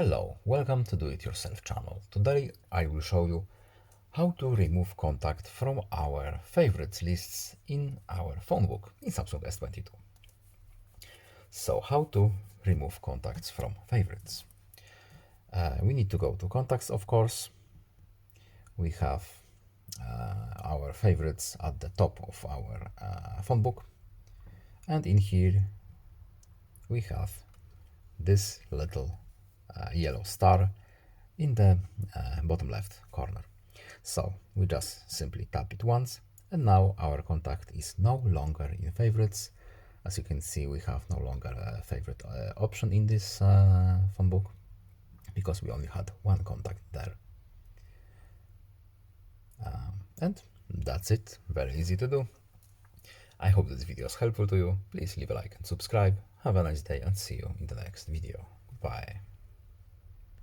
Hello, welcome to Do It Yourself channel. Today I will show you how to remove contact from our favorites lists in our phone book in Samsung S22. So how to remove contacts from favorites? We need to go to contacts, of course. We have our favorites at the top of our phone book, and in here we have this little yellow star in the bottom left corner. So we just simply tap it once, and now our contact is no longer in favorites. As you can see, we have no longer a favorite option in this phone book because we only had one contact there. And that's it, very easy to do. I hope this video is helpful to you. Please leave a like and subscribe. Have a nice day and see you in the next video. Bye.